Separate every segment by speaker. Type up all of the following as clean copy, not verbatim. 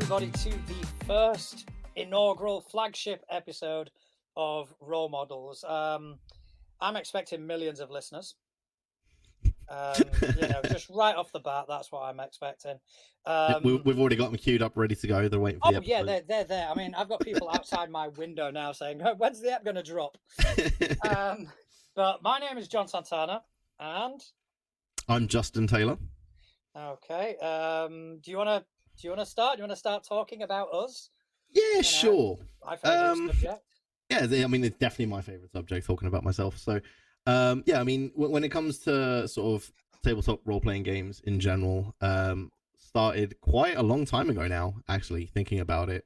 Speaker 1: everybody to the first inaugural flagship episode of Role Models. I'm expecting millions of listeners. Just right off the bat, that's what I'm expecting.
Speaker 2: We've already got them queued up, ready to go. They're waiting for the episode.
Speaker 1: Yeah, they're there. I mean, I've got people outside my window now saying, "When's the app going to drop?" But my name is John Santana, and
Speaker 2: I'm Justin Taylor.
Speaker 1: Okay. Do you want to start? Do you want to start talking about us?
Speaker 2: Yeah, sure.
Speaker 1: My favorite subject.
Speaker 2: Yeah, it's definitely my favorite subject, talking about myself. So, when it comes to sort of tabletop role-playing games in general, started quite a long time ago now, actually, thinking about it.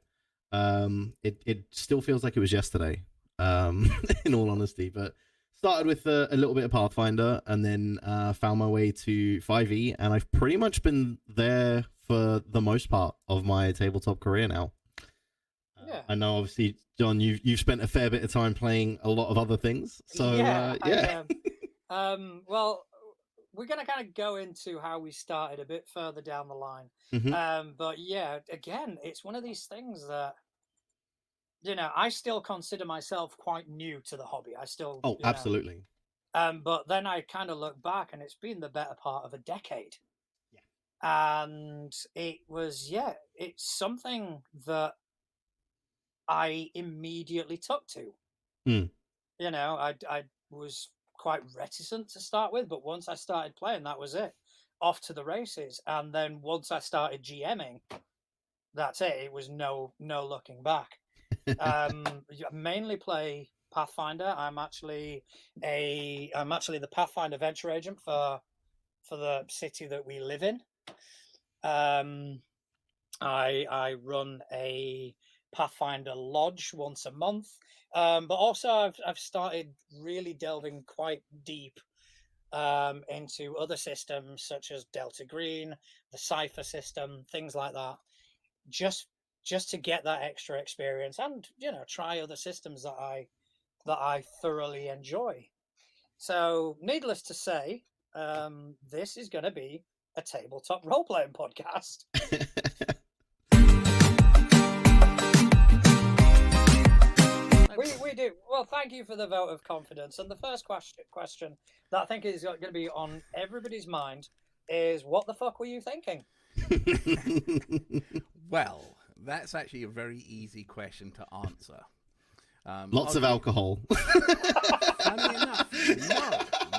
Speaker 2: It still feels like it was yesterday, in all honesty, but started with a little bit of Pathfinder, and then found my way to 5e, and I've pretty much been there for the most part of my tabletop career now.
Speaker 1: Yeah.
Speaker 2: I know, obviously, John, you've spent a fair bit of time playing a lot of other things, so yeah.
Speaker 1: Well, we're going to kind of go into how we started a bit further down the line.
Speaker 2: Mm-hmm.
Speaker 1: But yeah, again, it's one of these things that, I still consider myself quite new to the hobby. I still...
Speaker 2: absolutely.
Speaker 1: But then I kind of look back, and it's been the better part of a decade.
Speaker 2: Yeah.
Speaker 1: And it's something that I immediately took to. I was quite reticent to start with, but once I started playing, that was it. Off to the races. And then once I started GMing, that's it. It was no looking back. I mainly play Pathfinder. I'm actually the Pathfinder venture agent for the city that we live in. I run a Pathfinder lodge once a month, but also I've started really delving quite deep into other systems such as Delta Green, the Cypher system, things like that, just to get that extra experience and try other systems that I thoroughly enjoy. So needless to say, this is going to be a tabletop role-playing podcast. We do. Well, thank you for the vote of confidence. And the first question that I think is going to be on everybody's mind is, what the fuck were you thinking?
Speaker 3: Well, that's actually a very easy question to answer.
Speaker 2: Lots of alcohol.
Speaker 3: Funny enough,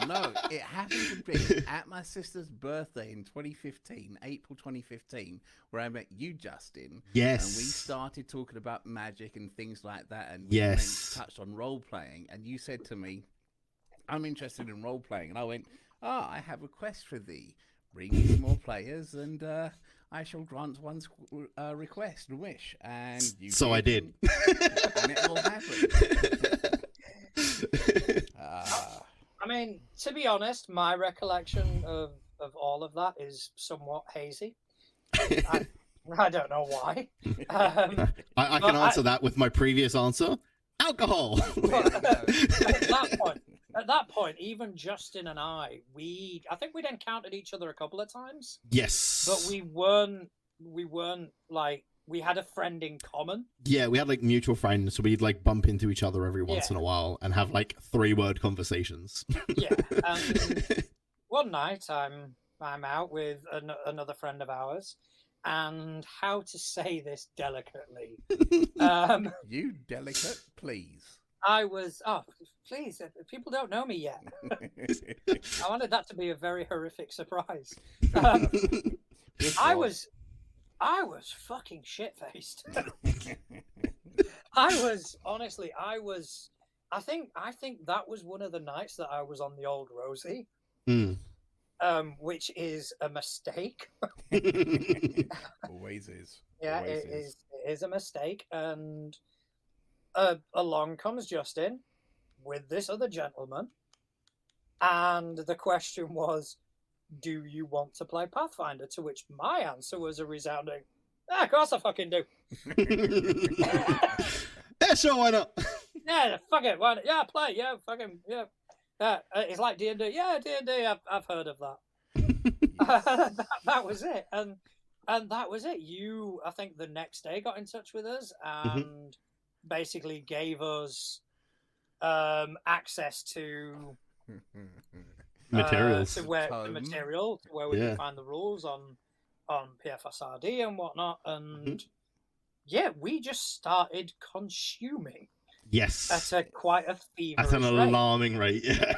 Speaker 3: no. It happened to be at my sister's birthday in 2015, April 2015, where I met you, Justin.
Speaker 2: Yes.
Speaker 3: And we started talking about magic and things like that, and we touched on role-playing, and you said to me, I'm interested in role-playing, and I went, I have a quest for thee. Bring me more players, and I shall grant one's request and wish. And you
Speaker 2: so
Speaker 3: did,
Speaker 2: I did.
Speaker 3: And it all happened.
Speaker 1: I mean, to be honest, my recollection of all of that is somewhat hazy. I don't know why.
Speaker 2: I can answer that with my previous answer. Alcohol.
Speaker 1: At that point, even Justin and I think we'd encountered each other a couple of times.
Speaker 2: Yes.
Speaker 1: But we weren't like, we had a friend in common.
Speaker 2: Yeah, we had like mutual friends, so we'd like bump into each other every once in a while and have like 3-word conversations.
Speaker 1: Yeah. One night I'm out with another friend of ours, and how to say this delicately.
Speaker 3: You delicate, please.
Speaker 1: I was, please, people don't know me yet. I wanted that to be a very horrific surprise. I was fucking shit-faced. I think that was one of the nights that I was on the Old Rosie, which is a mistake.
Speaker 3: Always is.
Speaker 1: Yeah,
Speaker 3: Always
Speaker 1: it is a mistake, and along comes Justin with this other gentleman, and the question was, do you want to play Pathfinder? To which my answer was a resounding, of course I fucking do.
Speaker 2: Yeah, sure, why not?
Speaker 1: Yeah, fuck it, why not? Yeah, play, yeah, fucking, yeah. It's like D&D. Yeah, D&D, I've heard of that. That was it. And And that was it. You, I think, the next day got in touch with us and basically gave us access to
Speaker 2: Materials.
Speaker 1: to where the material, where we could find the rules on PFSRD and whatnot, and yeah, we just started consuming.
Speaker 2: Yes,
Speaker 1: at quite a feverish
Speaker 2: at an alarming rate. Yeah.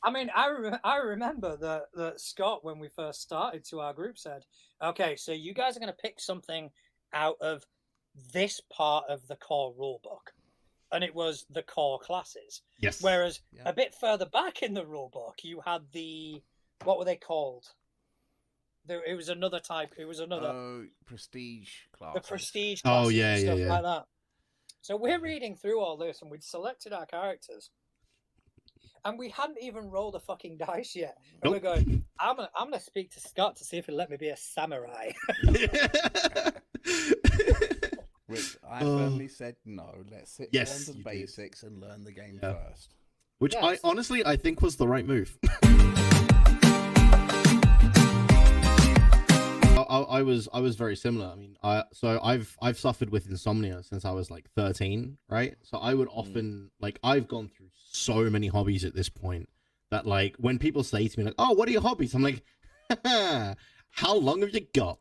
Speaker 1: I mean, I remember that Scott, when we first started to our group, said, "Okay, so you guys are going to pick something out of this part of the core rulebook," and it was the core classes.
Speaker 2: Yes.
Speaker 1: Whereas a bit further back in the rulebook, you had what were they called? It was another type. It was another
Speaker 3: prestige class.
Speaker 1: The prestige classes.
Speaker 2: Oh yeah,
Speaker 1: and stuff
Speaker 2: yeah.
Speaker 1: like that. So we're reading through all this, and we'd selected our characters. And we hadn't even rolled a fucking dice yet. And we're going, I'm gonna speak to Scott to see if he'll let me be a samurai.
Speaker 3: Which I firmly said no. Let's sit down to the basics and learn the game first.
Speaker 2: Which I honestly think was the right move. I was very similar. I mean, I've suffered with insomnia since I was like 13, right? So I would often I've gone through so many hobbies at this point that like when people say to me like, "Oh, what are your hobbies?" I'm like, "How long have you got?"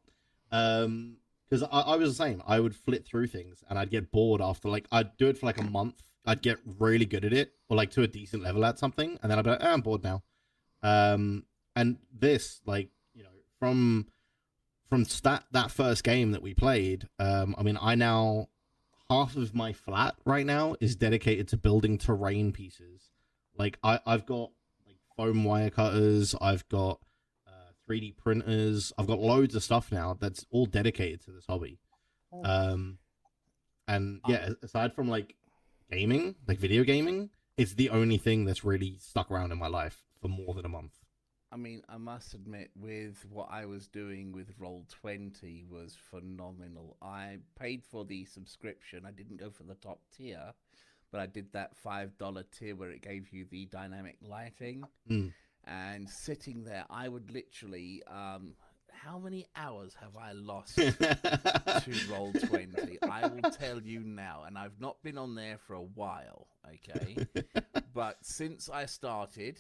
Speaker 2: Because I was the same. I would flit through things and I'd get bored after I'd do it for like a month. I'd get really good at it or like to a decent level at something, and then I'd be like, I'm bored now. And this from that first game that we played, I mean, half of my flat right now is dedicated to building terrain pieces. Like I've got like foam wire cutters, I've got 3D printers, I've got loads of stuff now that's all dedicated to this hobby. And yeah, aside from like gaming, like video gaming, it's the only thing that's really stuck around in my life for more than a month.
Speaker 3: I mean, I must admit, with what I was doing with Roll20 was phenomenal. I paid for the subscription. I didn't go for the top tier, but I did that $5 tier where it gave you the dynamic lighting. And sitting there, I would literally... how many hours have I lost to Roll20? I will tell you now, and I've not been on there for a while, okay? But since I started...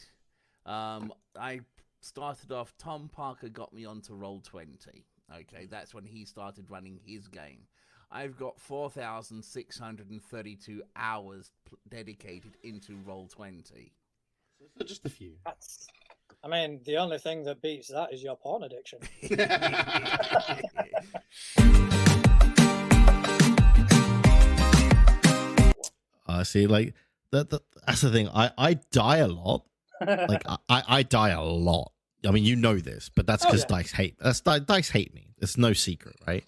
Speaker 3: I started off, Tom Parker got me onto Roll20. Okay, that's when he started running his game. I've got 4,632 hours dedicated into Roll20.
Speaker 2: So just a few.
Speaker 1: I mean, the only thing that beats that is your porn addiction.
Speaker 2: See, like that's the thing. I die a lot. Like I die a lot. I mean, you know this, but that's because dice hate. Dice hate me. It's no secret, right?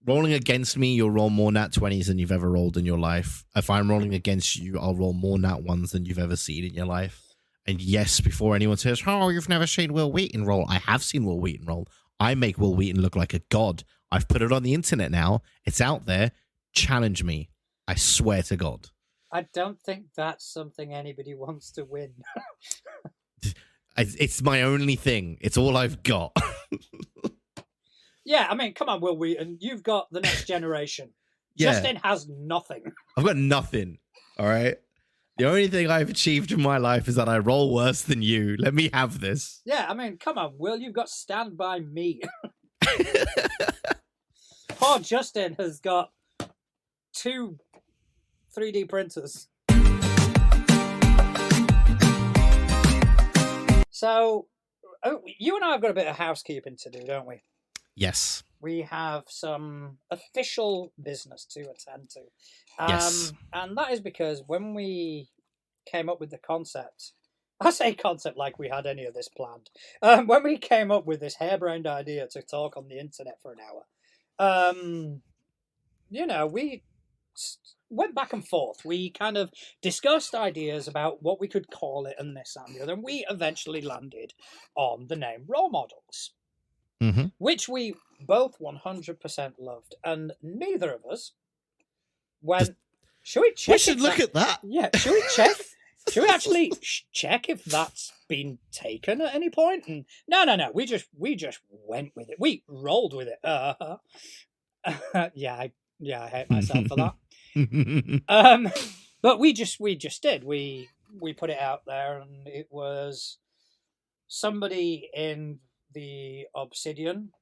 Speaker 2: Rolling against me, you'll roll more nat 20s than you've ever rolled in your life. If I'm rolling against you, I'll roll more nat 1s than you've ever seen in your life. And yes, before anyone says, "Oh, you've never seen Will Wheaton roll," I have seen Will Wheaton roll. I make Will Wheaton look like a god. I've put it on the internet now. It's out there. Challenge me. I swear to God.
Speaker 1: I don't think that's something anybody wants to win.
Speaker 2: It's my only thing. It's all I've got.
Speaker 1: Yeah, I mean, come on, Will Wheaton. You've got the next generation. Justin has nothing.
Speaker 2: I've got nothing. All right? The only thing I've achieved in my life is that I roll worse than you. Let me have this.
Speaker 1: Yeah, I mean, come on, Will. You've got Stand By Me. Poor Justin has got 2 3D printers. So, you and I have got a bit of housekeeping to do, don't we?
Speaker 2: Yes.
Speaker 1: We have some official business to attend to.
Speaker 2: Yes.
Speaker 1: And that is because when we came up with the concept, I say concept like we had any of this planned. When we came up with this harebrained idea to talk on the internet for an hour, we went back and forth. We kind of discussed ideas about what we could call it and this and the other. And we eventually landed on the name Role Models, which we both 100% loved. And neither of us went, should we check?
Speaker 2: We should look at that.
Speaker 1: Yeah, should we check? Should we actually check if that's been taken at any point? And no. We just went with it. We rolled with it. Yeah, I hate myself for that. But we just did. We put it out there, and it was somebody in the Obsidian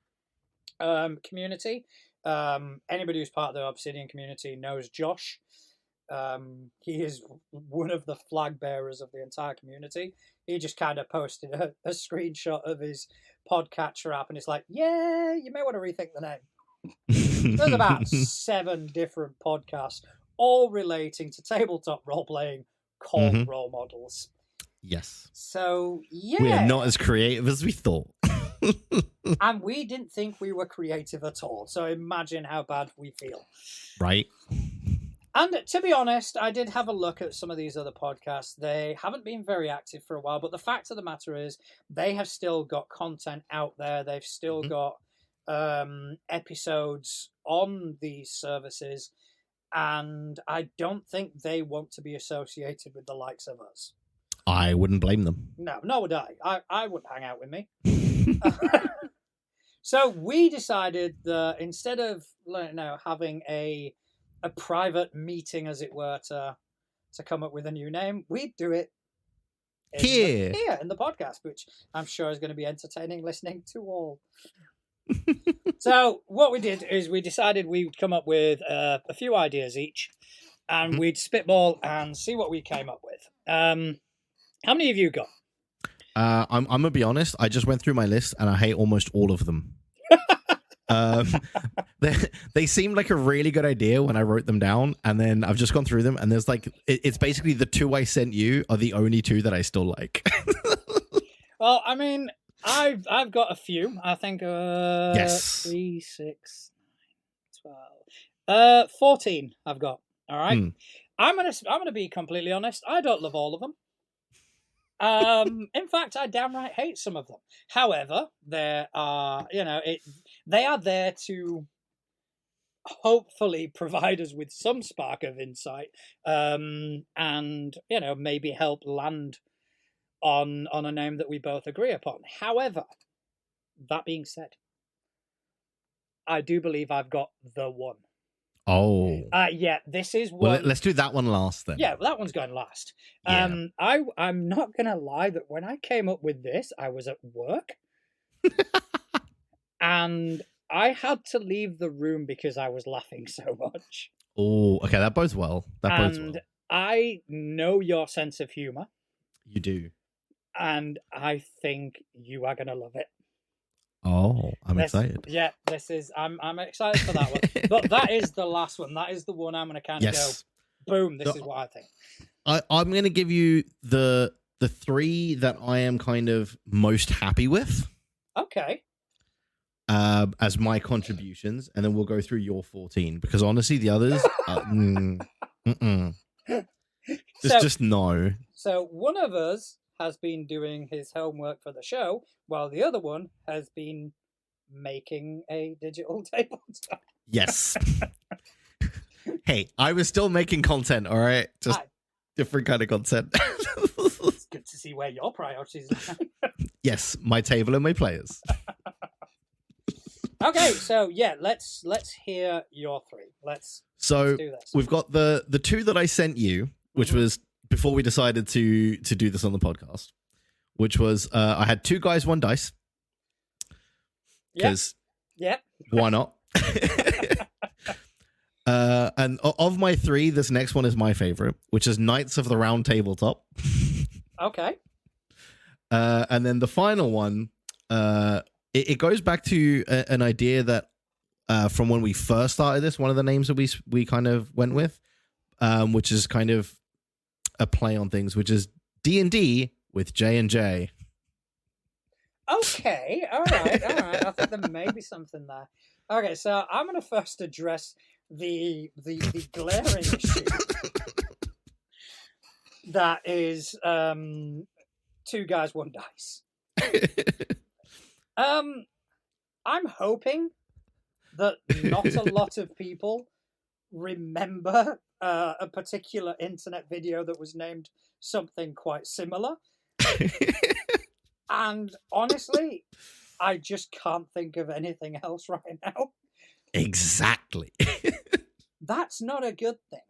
Speaker 1: community. Anybody who's part of the Obsidian community knows Josh. He is one of the flag bearers of the entire community. He just kind of posted a screenshot of his podcatcher app, and it's like, yeah, you may want to rethink the name. There's about 7 different podcasts, all relating to tabletop role playing, called role models.
Speaker 2: Yes.
Speaker 1: So yeah,
Speaker 2: we are not as creative as we thought.
Speaker 1: And we didn't think we were creative at all. So imagine how bad we feel.
Speaker 2: Right.
Speaker 1: And to be honest, I did have a look at some of these other podcasts. They haven't been very active for a while, but the fact of the matter is they have still got content out there. They've still got episodes on these services, and I don't think they want to be associated with the likes of us.
Speaker 2: I wouldn't blame them.
Speaker 1: No, nor would I. I wouldn't hang out with me. So we decided that instead of having a private meeting, as it were, to come up with a new name, we'd do it here in the podcast, which I'm sure is going to be entertaining listening to all. So what we did is we decided we'd come up with a few ideas each, and we'd spitball and see what we came up with. How many have you got?
Speaker 2: I'm gonna be honest. I just went through my list and I hate almost all of them. They seemed like a really good idea when I wrote them down, and then I've just gone through them, and there's like it's basically the 2 I sent you are the only 2 that I still like.
Speaker 1: Well, I mean, I've got a few. I think
Speaker 2: yes,
Speaker 1: 3, 6, 9, 12, 14. I've got. All right. I'm gonna be completely honest. I don't love all of them. In fact, I downright hate some of them. However, there are, they are there to hopefully provide us with some spark of insight, and maybe help land on a name that we both agree upon. However, that being said, I do believe I've got the one.
Speaker 2: Oh.
Speaker 1: Yeah, this is one.
Speaker 2: Well, let's do that one last then.
Speaker 1: Yeah, well, that one's going last.
Speaker 2: Yeah.
Speaker 1: I'm not going to lie that when I came up with this, I was at work. And I had to leave the room because I was laughing so much.
Speaker 2: Oh, okay, that bodes well.
Speaker 1: And I know your sense of humor.
Speaker 2: You do.
Speaker 1: And I think you are going to love it.
Speaker 2: Oh, I'm excited.
Speaker 1: Yeah, I'm excited for that one. But that is the last one. That is the one I'm going to kind of go, boom, this is what I think.
Speaker 2: I'm going to give you the 3 that I am kind of most happy with.
Speaker 1: Okay.
Speaker 2: As my contributions, and then we'll go through your 14, because honestly, the others, just no.
Speaker 1: So one of us has been doing his homework for the show, while the other one has been making a digital tabletop.
Speaker 2: Yes. Hey, I was still making content, all right? Just different kind of content.
Speaker 1: It's good to see where your priorities are.
Speaker 2: Yes, my table and my players.
Speaker 1: Okay, so yeah, let's hear your 3. Let's do this.
Speaker 2: We've got the 2 that I sent you, which was before we decided to do this on the podcast, which was I had 2 guys, 1 dice. Because why not? And of my 3, this next one is my favorite, which is Knights of the Round Tabletop.
Speaker 1: Okay.
Speaker 2: And then the final one, it goes back to an idea that from when we first started this, one of the names that we kind of went with, which is kind of a play on things, which is D&D with J&J.
Speaker 1: Okay, all right. I think there may be something there. Okay, so I'm going to first address the glaring issue that is 2 guys, 1 dice. I'm hoping that not a lot of people remember a particular internet video that was named something quite similar. And honestly, I just can't think of anything else right now.
Speaker 2: Exactly.
Speaker 1: That's not a good thing.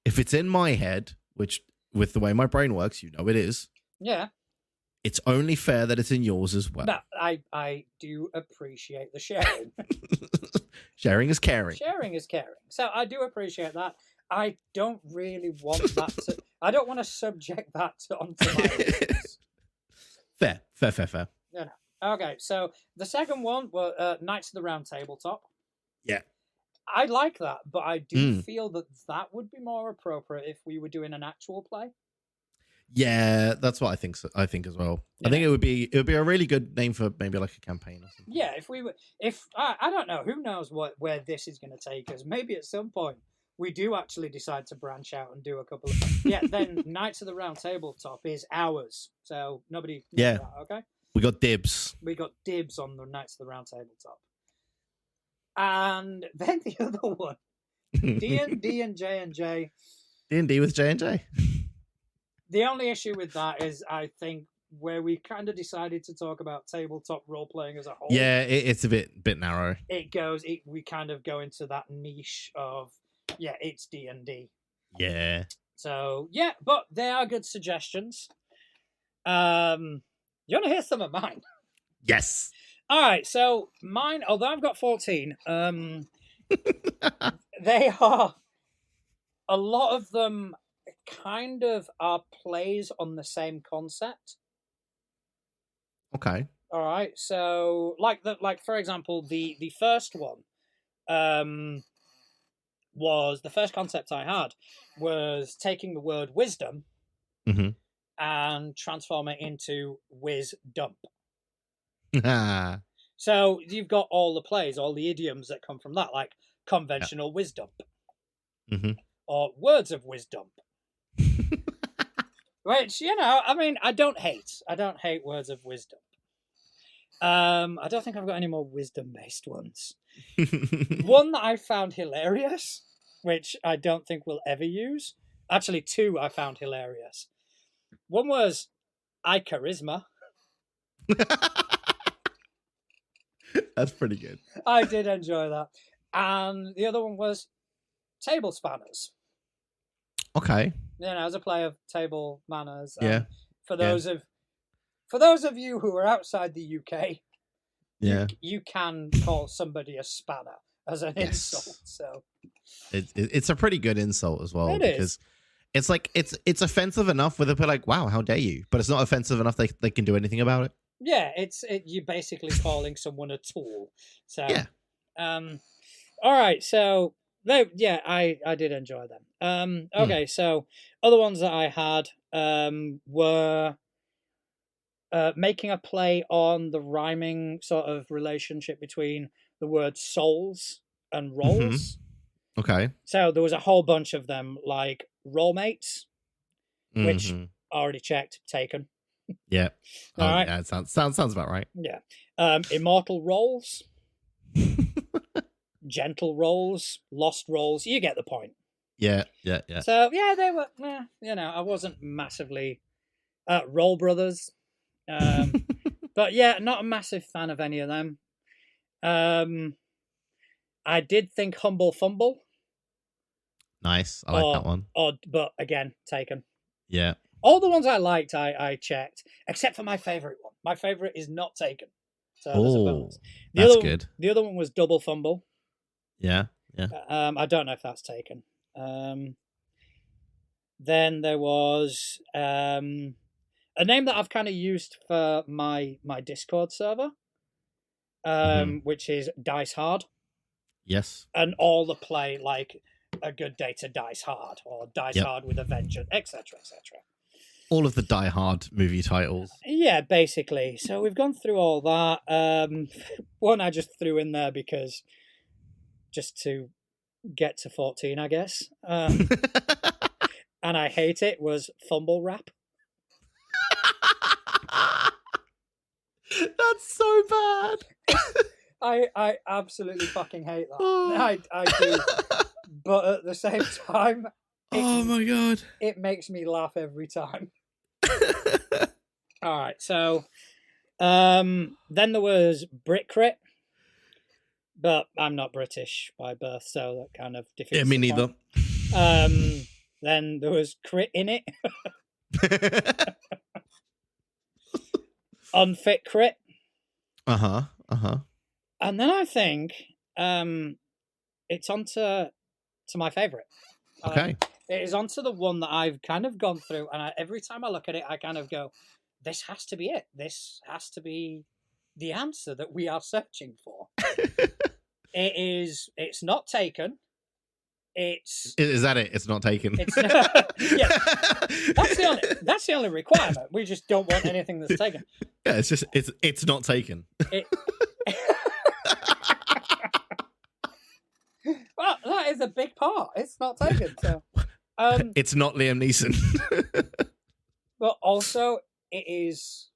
Speaker 2: If it's in my head, which with the way my brain works, you know it is.
Speaker 1: Yeah.
Speaker 2: It's only fair that it's in yours as well.
Speaker 1: No, I do appreciate the sharing.
Speaker 2: Sharing is caring.
Speaker 1: Sharing is caring. So I do appreciate that. I don't really want that to... I don't want to subject that onto my listeners.
Speaker 2: Fair.
Speaker 1: You know. Okay, so the second one was Knights of the Round Tabletop.
Speaker 2: Yeah.
Speaker 1: I like that, but I do feel that would be more appropriate if we were doing an actual play.
Speaker 2: Yeah, that's what I think. I think as well.
Speaker 1: Yeah.
Speaker 2: I think it would be a really good name for maybe like a campaign or something.
Speaker 1: Yeah, if I don't know, who knows where this is going to take us. Maybe at some point we do actually decide to branch out and do a couple of then Knights of the Round Tabletop is ours, so nobody knows that, okay?
Speaker 2: We got dibs.
Speaker 1: We got dibs on the Knights of the Round Tabletop. And then the other one, D&D and J&J.
Speaker 2: D&D with J&J.
Speaker 1: The only issue with that is, I think, where we kind of decided to talk about tabletop role playing as a whole.
Speaker 2: Yeah, it's a bit narrow.
Speaker 1: We kind of go into that niche of it's D&D.
Speaker 2: Yeah.
Speaker 1: So but they are good suggestions. You want to hear some of mine?
Speaker 2: Yes.
Speaker 1: All right, so mine, although I've got 14, they are, a lot of them kind of are plays on the same concept.
Speaker 2: Okay.
Speaker 1: All right, so like for example, the first one was, the first concept I had was taking the word wisdom and transform it into whiz dump. So you've got all the plays, all the idioms that come from that, like conventional wisdom or words of wisdom. Which, I mean, I don't hate words of wisdom. I don't think I've got any more wisdom-based ones. One that I found hilarious, which I don't think we'll ever use. Actually, two I found hilarious. One was I charisma.
Speaker 2: That's pretty good.
Speaker 1: I did enjoy that. And the other one was table spanners.
Speaker 2: Okay.
Speaker 1: As a play of table manners.
Speaker 2: Yeah.
Speaker 1: For those of you who are outside the UK, you can call somebody a spanner as an insult. So
Speaker 2: it's a pretty good insult as well.
Speaker 1: It
Speaker 2: because
Speaker 1: is.
Speaker 2: It's like it's offensive enough where they're like, "Wow, how dare you?" But it's not offensive enough they can do anything about it.
Speaker 1: Yeah, you're basically calling someone a tool. So
Speaker 2: yeah.
Speaker 1: All right, so I did enjoy them. Okay, so other ones that I had were making a play on the rhyming sort of relationship between the word souls and roles.
Speaker 2: Okay.
Speaker 1: So there was a whole bunch of them, like rollmates, which already checked, taken.
Speaker 2: Yeah.
Speaker 1: All right.
Speaker 2: Yeah, it sounds about right.
Speaker 1: Yeah. Immortal roles, gentle roles, lost roles. You get the point.
Speaker 2: Yeah.
Speaker 1: So they were. I wasn't massively Roll Brothers, but not a massive fan of any of them. I did think Humble Fumble.
Speaker 2: Nice. I like that one.
Speaker 1: Odd, but again, taken.
Speaker 2: Yeah.
Speaker 1: All the ones I liked, I checked, except for my favourite one. My favourite is not taken. So there's a bonus.
Speaker 2: That's good.
Speaker 1: The other one was Double Fumble.
Speaker 2: Yeah.
Speaker 1: I don't know if that's taken. Then there was a name that I've kind of used for my Discord server, which is Dice Hard.
Speaker 2: Yes.
Speaker 1: And all the play, like A Good Day to Dice Hard or Dice Hard with a Vengeance, etc., etc.
Speaker 2: All of the Die Hard movie titles.
Speaker 1: Yeah, basically. So we've gone through all that. One I just threw in there because just to get to 14, I guess. And I hate it, was Fumble Rap.
Speaker 2: That's so bad.
Speaker 1: I absolutely fucking hate that. I do. But at the same time,
Speaker 2: Oh my god.
Speaker 1: it makes me laugh every time. All right, so then there was Britcrit, but I'm not British by birth, so that kind of defeats
Speaker 2: Yeah, me
Speaker 1: the
Speaker 2: neither.
Speaker 1: point. Then there was Crit in it, Unfit Crit, and then I think it's onto my favourite.
Speaker 2: Okay.
Speaker 1: It is onto the one that I've kind of gone through, and every time I look at it, I kind of go, "This has to be it. This has to be the answer that we are searching for." It's not taken.
Speaker 2: Is that it? It's not taken.
Speaker 1: It's yeah. That's the only requirement. We just don't want anything that's taken.
Speaker 2: Yeah, it's not taken.
Speaker 1: Well, that is a big part. It's not taken. So,
Speaker 2: it's not Liam Neeson.
Speaker 1: but also it is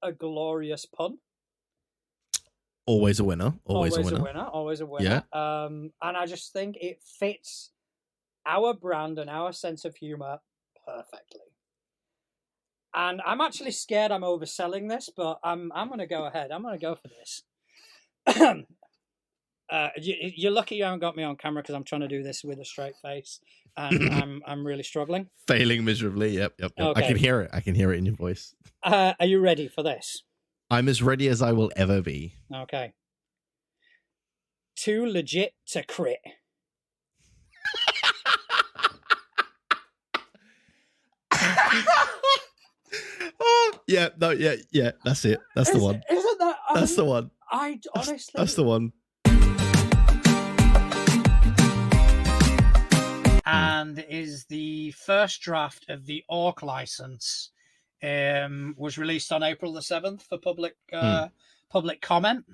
Speaker 1: a glorious pun.
Speaker 2: Always a winner. Always a winner.
Speaker 1: Always a winner.
Speaker 2: Yeah.
Speaker 1: And I just think it fits our brand and our sense of humor perfectly. And I'm actually scared I'm overselling this, but I'm going to go ahead. I'm going to go for this. You're lucky you haven't got me on camera because I'm trying to do this with a straight face, and I'm really struggling.
Speaker 2: Failing miserably. Yep.
Speaker 1: Okay.
Speaker 2: I can hear it. I can hear it in your voice.
Speaker 1: Are you ready for this?
Speaker 2: I'm as ready as I will ever be.
Speaker 1: Okay. Too legit to crit.
Speaker 2: Yeah. That's it. That's the one.
Speaker 1: Isn't that?
Speaker 2: That's the one.
Speaker 1: I honestly.
Speaker 2: That's the one.
Speaker 1: And is the first draft of the Orc license. Was released on April the 7th for public comment.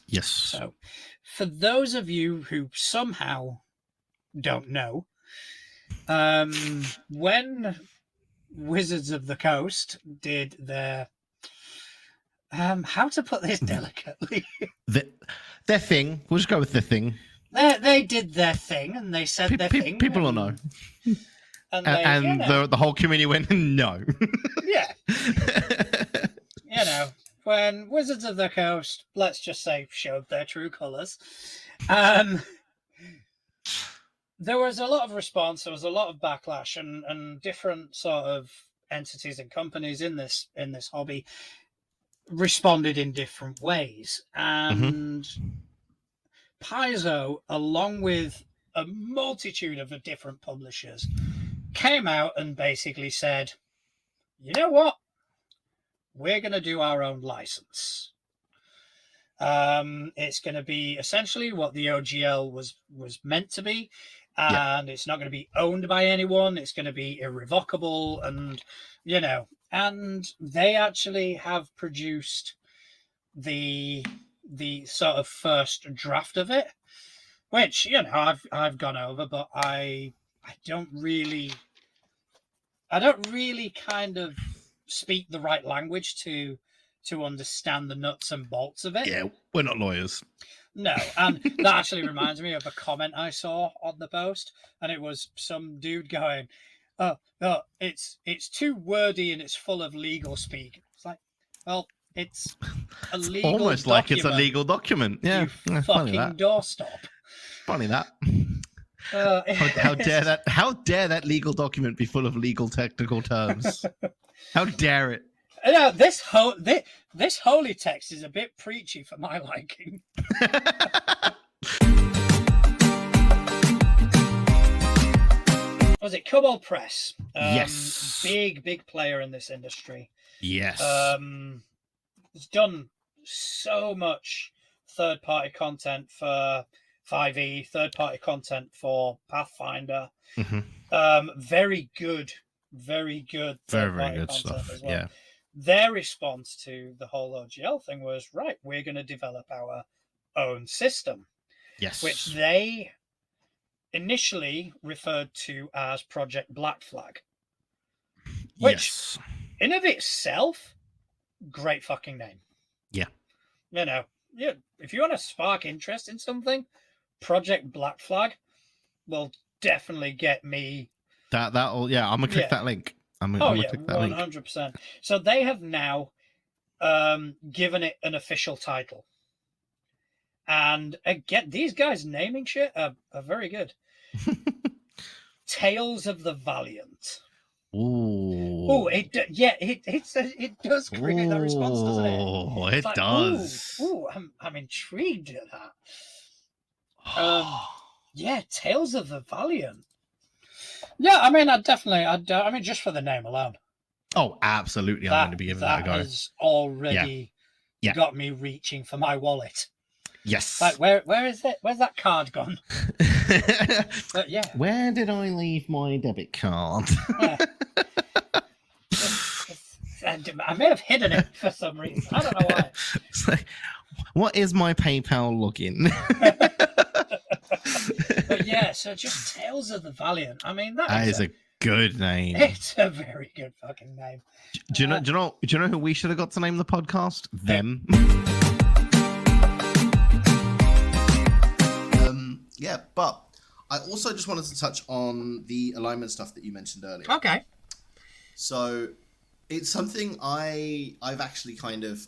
Speaker 2: Yes.
Speaker 1: So, for those of you who somehow don't know, when Wizards of the Coast did their how to put this delicately,
Speaker 2: their thing. We'll just go with the thing.
Speaker 1: They did their thing, and they said their thing.
Speaker 2: People will know. And the whole community went, no.
Speaker 1: Yeah. When Wizards of the Coast, let's just say, showed their true colours, there was a lot of response, there was a lot of backlash, and different sort of entities and companies in this hobby responded in different ways. And Paizo, along with a multitude of different publishers, came out and basically said, you know what? We're going to do our own license. It's going to be essentially what the OGL was meant to be, and it's not going to be owned by anyone. It's going to be irrevocable, and and they actually have produced the sort of first draft of it, which I've gone over, but I don't really kind of speak the right language to understand the nuts and bolts of it.
Speaker 2: Yeah, we're not lawyers.
Speaker 1: No, and that actually reminds me of a comment I saw on the post, and it was some dude going, "Oh, it's too wordy and it's full of legal speak." It's like, well, it's a legal
Speaker 2: almost
Speaker 1: document.
Speaker 2: like it's a legal document. Yeah,
Speaker 1: you fucking doorstop.
Speaker 2: Funny that. How dare that? How dare that legal document be full of legal technical terms? How dare it?
Speaker 1: This holy text is a bit preachy for my liking. Was it Cobalt Press?
Speaker 2: Yes.
Speaker 1: Big player in this industry.
Speaker 2: Yes.
Speaker 1: It's done so much third-party content for 5e, third-party content for Pathfinder. Very good
Speaker 2: very good stuff
Speaker 1: as well.
Speaker 2: Yeah,
Speaker 1: their response to the whole OGL thing was, right, we're going to develop our own system.
Speaker 2: Yes.
Speaker 1: Which they initially referred to as Project Black Flag. Which, in of itself, great fucking name.
Speaker 2: Yeah.
Speaker 1: yeah, if you want to spark interest in something, Project Black Flag will definitely get me.
Speaker 2: That'll yeah. I'm gonna click
Speaker 1: Yeah.
Speaker 2: that link. I'm
Speaker 1: Oh
Speaker 2: gonna
Speaker 1: yeah,
Speaker 2: click that link.
Speaker 1: 100%. So they have now given it an official title, and again, these guys naming shit are very good. Tales of the Valiant.
Speaker 2: Ooh.
Speaker 1: Oh, it does create that response, doesn't it?
Speaker 2: Oh,
Speaker 1: It's
Speaker 2: it
Speaker 1: like,
Speaker 2: does.
Speaker 1: ooh, I'm intrigued at that. Yeah, Tales of the Valiant. Yeah, I mean, I mean, just for the name alone,
Speaker 2: Oh, absolutely. I'm going to be giving that a go.
Speaker 1: has already
Speaker 2: Yeah.
Speaker 1: got me reaching for my wallet.
Speaker 2: Yes.
Speaker 1: Like, where is it? Where's that card gone? But yeah.
Speaker 2: Where did I leave my debit card?
Speaker 1: Yeah. I may have hidden it for some reason. I don't know why.
Speaker 2: It's like, what is my PayPal login?
Speaker 1: But yeah, so just Tales of the Valiant. I mean,
Speaker 2: that is a good name.
Speaker 1: It's a very good fucking name.
Speaker 2: Do you know who we should have got to name the podcast? Them. Yeah, but I also just wanted to touch on the alignment stuff that you mentioned earlier.
Speaker 1: Okay.
Speaker 2: So it's something I've actually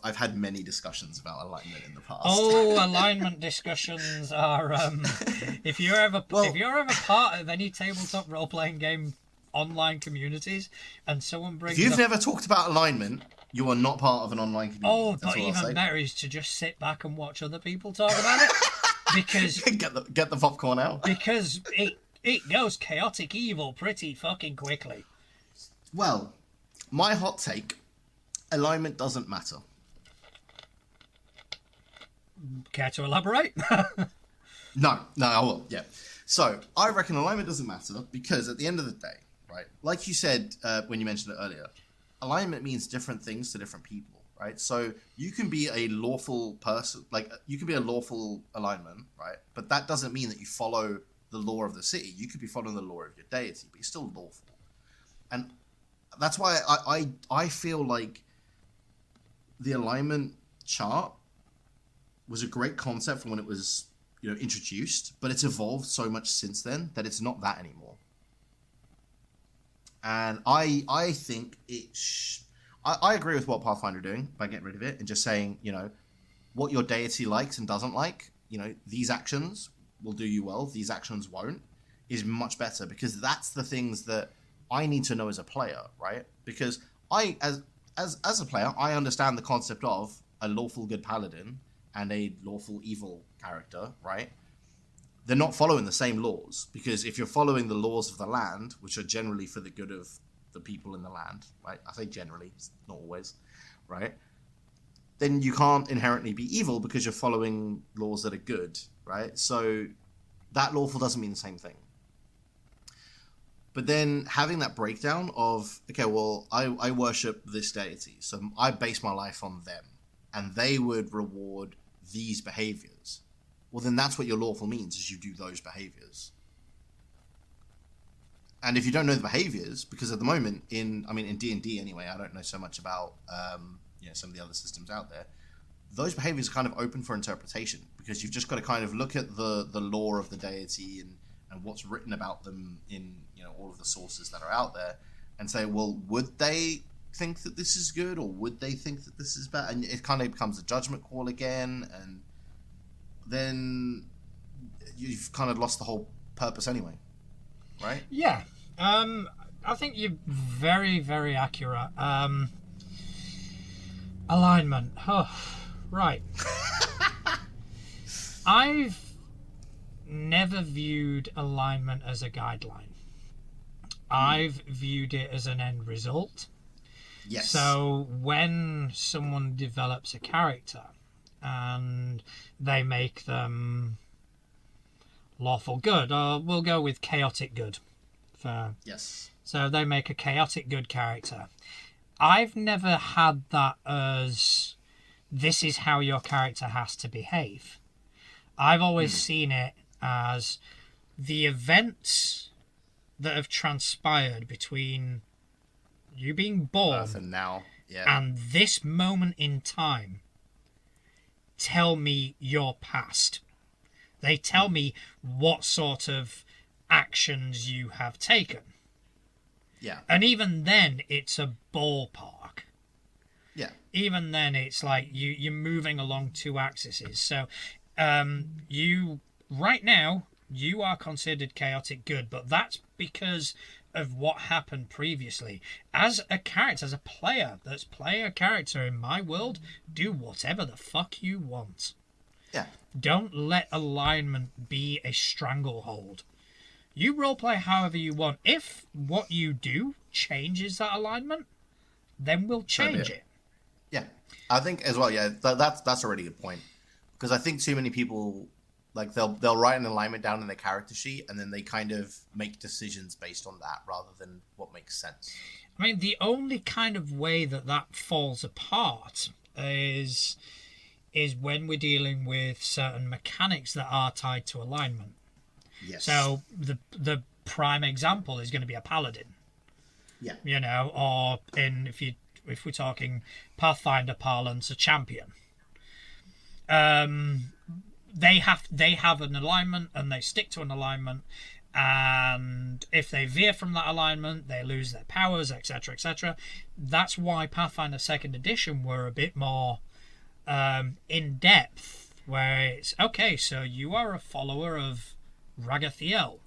Speaker 2: I've had many discussions about alignment in the past.
Speaker 1: Oh, alignment discussions are if you're ever part of any tabletop role playing game online communities and someone brings
Speaker 2: if you've never talked about alignment, you are not part of an online community.
Speaker 1: Oh, but even better is to just sit back and watch other people talk about it. Because
Speaker 2: get the popcorn out.
Speaker 1: Because it goes chaotic evil pretty fucking quickly.
Speaker 2: Well, my hot take, alignment doesn't matter.
Speaker 1: Care to elaborate?
Speaker 2: No, I will, yeah. So, I reckon alignment doesn't matter because at the end of the day, right, like you said when you mentioned it earlier, alignment means different things to different people, right? So, you can be a lawful person, like, you can be a lawful alignment, right? But that doesn't mean that you follow the law of the city. You could be following the law of your deity, but you're still lawful. And that's why I feel like the alignment chart was a great concept from when it was, introduced, but it's evolved so much since then that it's not that anymore. And I think I agree with what Pathfinder are doing by getting rid of it and just saying, what your deity likes and doesn't like, these actions will do you well, these actions won't, is much better because that's the things that I need to know as a player, right? Because I, as a player, I understand the concept of a lawful good paladin and a lawful evil character, right? They're not following the same laws because if you're following the laws of the land, which are generally for the good of the people in the land, right? I say generally, it's not always, right? Then you can't inherently be evil because you're following laws that are good, right? So that lawful doesn't mean the same thing. But then having that breakdown of, okay, well, I worship this deity, so I base my life on them, and they would reward these behaviors. Well, then that's what your lawful means, is you do those behaviors. And if you don't know the behaviors, because at the moment, in D&D anyway, I don't know so much about some of the other systems out there, those behaviors are kind of open for interpretation, because you've just got to kind of look at the lore of the deity and what's written about them in all of the sources that are out there and say, well, would they think that this is good or would they think that this is bad? And it kind of becomes a judgment call again, and then you've kind of lost the whole purpose anyway, right?
Speaker 1: Yeah. I think you're very, very accurate. Alignment. Oh, right. I've never viewed alignment as a guideline. I've viewed it as an end result.
Speaker 2: Yes.
Speaker 1: So when someone develops a character and they make them lawful good, or we'll go with chaotic good.
Speaker 2: Yes.
Speaker 1: So they make a chaotic good character. I've never had that as this is how your character has to behave. I've always seen it as the events that have transpired between you being born
Speaker 2: and now,
Speaker 1: and this moment in time tell me your past. They tell me what sort of actions you have taken.
Speaker 4: Yeah.
Speaker 1: And even then, it's a ballpark.
Speaker 4: Yeah.
Speaker 1: Even then, it's like you're moving along two axes. So, right now, you are considered chaotic good, but that's because of what happened previously. As a character, as a player that's playing a character in my world, do whatever the fuck you want.
Speaker 4: Yeah.
Speaker 1: Don't let alignment be a stranglehold. You roleplay however you want. If what you do changes that alignment, then we'll change it.
Speaker 4: Yeah, I think as well. Yeah, that's a really good point, because I think too many people, like, they'll write an alignment down in their character sheet and then they kind of make decisions based on that rather than what makes sense.
Speaker 1: I mean, the only kind of way that falls apart is when we're dealing with certain mechanics that are tied to alignment.
Speaker 4: Yes.
Speaker 1: So the prime example is going to be a paladin.
Speaker 4: Yeah.
Speaker 1: You know, or if we're talking Pathfinder parlance, a champion. They have an alignment and they stick to an alignment, and if they veer from that alignment, they lose their powers, etc., etc. That's why Pathfinder Second Edition were a bit more in depth, where it's okay. So you are a follower of Ragathiel,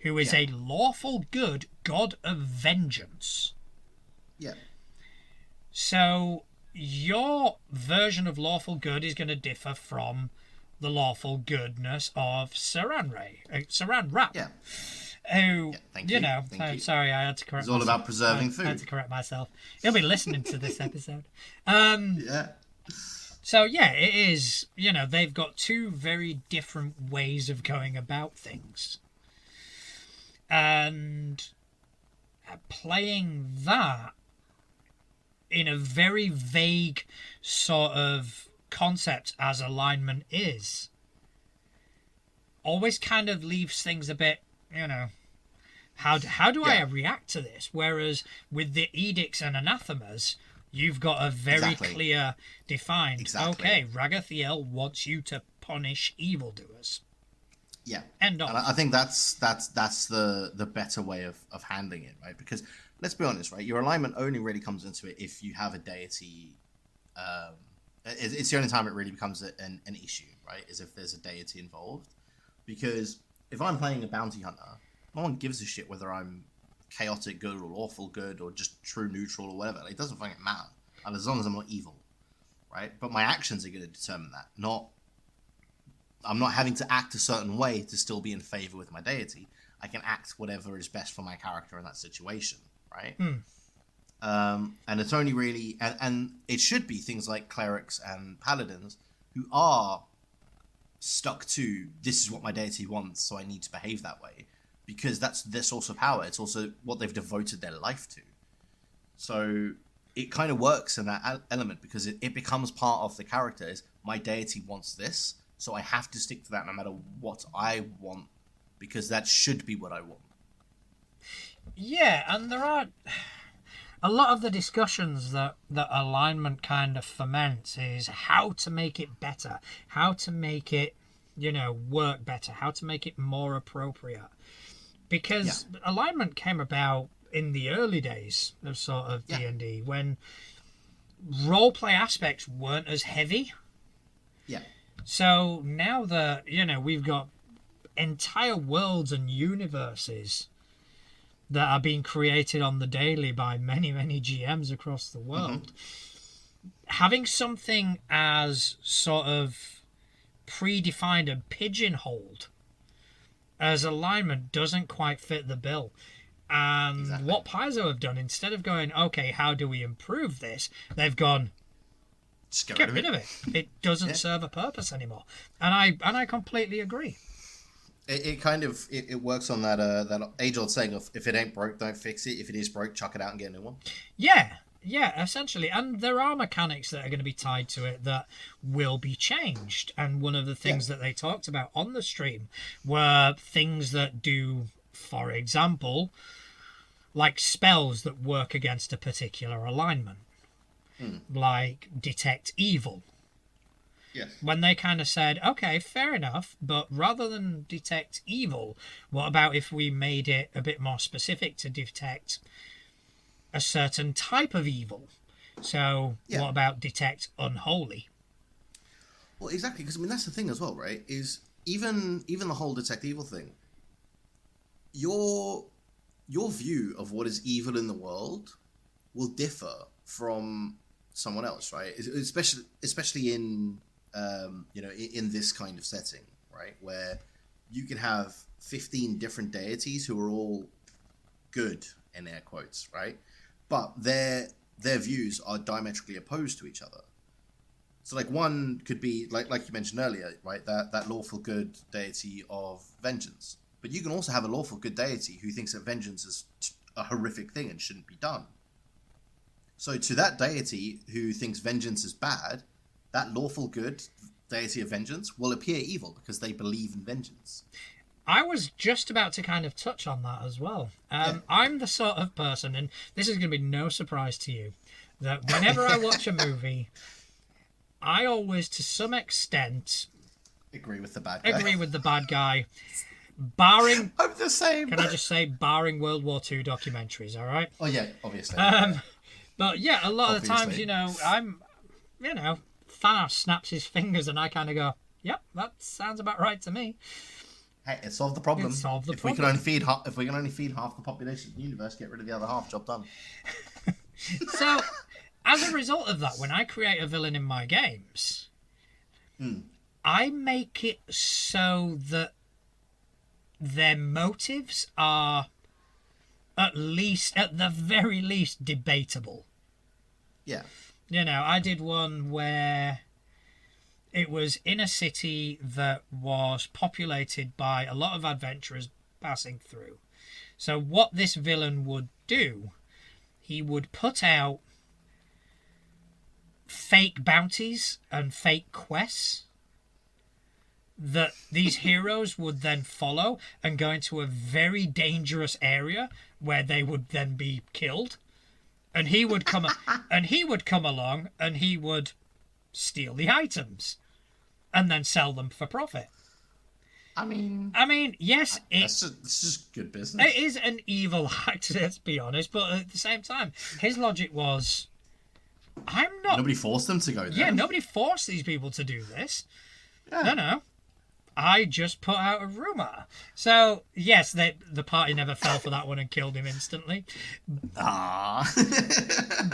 Speaker 1: who is a lawful good god of vengeance.
Speaker 4: Yeah.
Speaker 1: So your version of lawful good is going to differ from the lawful goodness of Saran Wrap.
Speaker 4: Yeah.
Speaker 1: Who,
Speaker 4: Thank
Speaker 1: you
Speaker 4: you.
Speaker 1: know,
Speaker 4: Thank you.
Speaker 1: sorry, I had to correct
Speaker 4: It's all
Speaker 1: myself.
Speaker 4: about preserving food.
Speaker 1: I had to correct myself. He'll be listening to this episode.
Speaker 4: Yeah.
Speaker 1: So, yeah, it is, you know, they've got two very different ways of going about things. And playing that in a very vague sort of concept as alignment is always kind of leaves things a bit, you know, how do I react to this? Whereas with the edicts and anathemas, you've got a very clear, defined, okay, Ragathiel wants you to punish evildoers.
Speaker 4: Yeah.
Speaker 1: End of.
Speaker 4: And I think that's the better way of handling it, right? Because let's be honest, right? Your alignment only really comes into it if you have a deity. It's the only time it really becomes an issue, right? Is if there's a deity involved. Because if I'm playing a bounty hunter, no one gives a shit whether I'm chaotic good or lawful good or just true neutral or whatever. It doesn't fucking matter. And as long as I'm not evil, right? But my actions are going to determine that. I'm not having to act a certain way to still be in favor with my deity. I can act whatever is best for my character in that situation, right? And it's only really, and it should be things like clerics and paladins who are stuck to, this is what my deity wants, so I need to behave that way, because that's their source of power. It's also what they've devoted their life to. So it kind of works in that element, because it becomes part of the character. Is my deity wants this, so I have to stick to that no matter what I want, because that should be what I want.
Speaker 1: Yeah, and there are a lot of the discussions that alignment kind of foments is how to make it better, how to make it, you know, work better, how to make it more appropriate. Because alignment came about in the early days of sort of D&D, when roleplay aspects weren't as heavy.
Speaker 4: Yeah.
Speaker 1: So now that, you know, we've got entire worlds and universes that are being created on the daily by many, many GMs across the world, having something as sort of predefined and pigeonholed as alignment doesn't quite fit the bill. And what Paizo have done, instead of going, okay, how do we improve this? They've gone,
Speaker 4: just
Speaker 1: get rid of it. It doesn't serve a purpose anymore. And I completely agree.
Speaker 4: It kind of it works on that age-old saying of, if it ain't broke, don't fix it. If it is broke, chuck it out and get a new one.
Speaker 1: Yeah, essentially. And there are mechanics that are going to be tied to it that will be changed. And one of the things that they talked about on the stream were things that do, for example, like spells that work against a particular alignment. Like detect evil.
Speaker 4: Yes.
Speaker 1: When they kind of said, okay, fair enough, but rather than detect evil, what about if we made it a bit more specific to detect a certain type of evil? So
Speaker 4: Yeah.
Speaker 1: what about detect unholy?
Speaker 4: Well, exactly, because I mean that's the thing as well, right? Is even the whole detect evil thing. Your view of what is evil in the world will differ from someone else, right? Especially in in this kind of setting, right, where you can have 15 different deities who are all good in air quotes, right? But their views are diametrically opposed to each other. So like one could be like you mentioned earlier, right? That lawful good deity of vengeance. But you can also have a lawful good deity who thinks that vengeance is a horrific thing and shouldn't be done. So to that deity who thinks vengeance is bad, that lawful good deity of vengeance will appear evil because they believe in vengeance.
Speaker 1: I was just about to kind of touch on that as well.
Speaker 4: Yeah.
Speaker 1: I'm the sort of person, and this is going to be no surprise to you, that whenever I watch a movie, I always, to some extent,
Speaker 4: Agree with the bad guy.
Speaker 1: agree with the bad guy, barring,
Speaker 4: I'm the same.
Speaker 1: can I just say, barring World War II documentaries, all right?
Speaker 4: Oh yeah, obviously.
Speaker 1: But yeah, a lot of the times,
Speaker 4: Obviously.
Speaker 1: you know, Thanos snaps his fingers and I kind of go, yep, that sounds about right to me.
Speaker 4: Hey, it solved the problem.
Speaker 1: It solved the
Speaker 4: if we can
Speaker 1: problem.
Speaker 4: only feed half the population of the universe, get rid of the other half. Job done.
Speaker 1: So, as a result of that, when I create a villain in my games, I make it so that their motives are at the very least, debatable.
Speaker 4: Yeah.
Speaker 1: You know, I did one where it was in a city that was populated by a lot of adventurers passing through. So what this villain would do, he would put out fake bounties and fake quests that these heroes would then follow and go into a very dangerous area where they would then be killed. And he would come along and he would steal the items and then sell them for profit.
Speaker 4: I mean,
Speaker 1: yes,
Speaker 4: it's just good business.
Speaker 1: it is an evil act, let's be honest, but at the same time, his logic was,
Speaker 4: Nobody forced them to go there.
Speaker 1: yeah, nobody forced these people to do this.
Speaker 4: Yeah.
Speaker 1: No. I just put out a rumor. So, yes, the party never fell for that one and killed him instantly.
Speaker 4: Ah.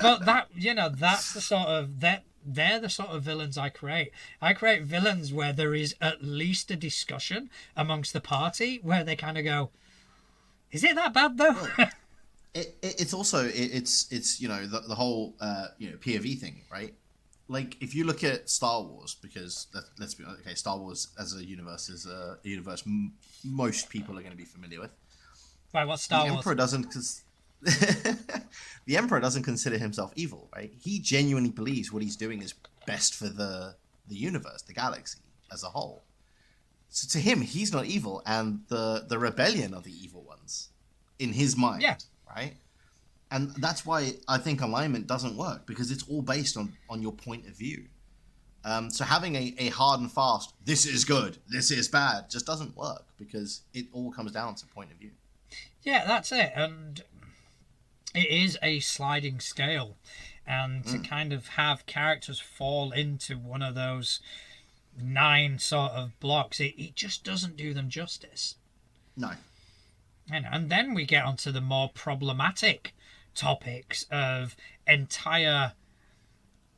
Speaker 1: But that's the sort of they're the sort of villains I create. I create villains where there is at least a discussion amongst the party where they kind of go, "Is it that bad though?"
Speaker 4: It's also it's you know the whole POV thing, right? Like if you look at Star Wars, because let's be honest, okay, Star Wars as a universe is a universe most people are going to be familiar with.
Speaker 1: Right, what's Star Wars?
Speaker 4: The Emperor doesn't consider himself evil, right? He genuinely believes what he's doing is best for the universe, the galaxy as a whole. So to him, he's not evil, and the rebellion are the evil ones in his mind,
Speaker 1: yeah,
Speaker 4: right? And that's why I think alignment doesn't work, because it's all based on your point of view. So having a hard and fast, this is good, this is bad, just doesn't work, because it all comes down to point of view.
Speaker 1: Yeah, that's it. And it is a sliding scale. And to kind of have characters fall into one of those 9 sort of blocks, it just doesn't do them justice.
Speaker 4: No.
Speaker 1: And then we get onto the more problematic topics of entire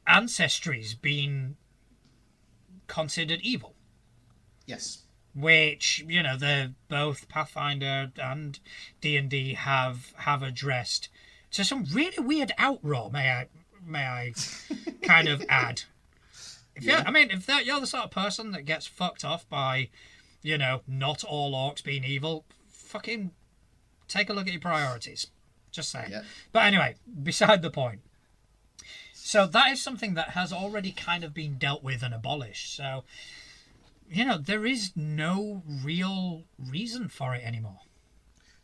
Speaker 1: ancestries being considered evil.
Speaker 4: Yes.
Speaker 1: Which, they're both Pathfinder and D&D have addressed to some really weird outroar, may I kind of add. If you're the sort of person that gets fucked off by, not all orcs being evil, fucking take a look at your priorities. Just saying.
Speaker 4: Yeah.
Speaker 1: But anyway, beside the point. So that is something that has already kind of been dealt with and abolished. So, there is no real reason for it anymore.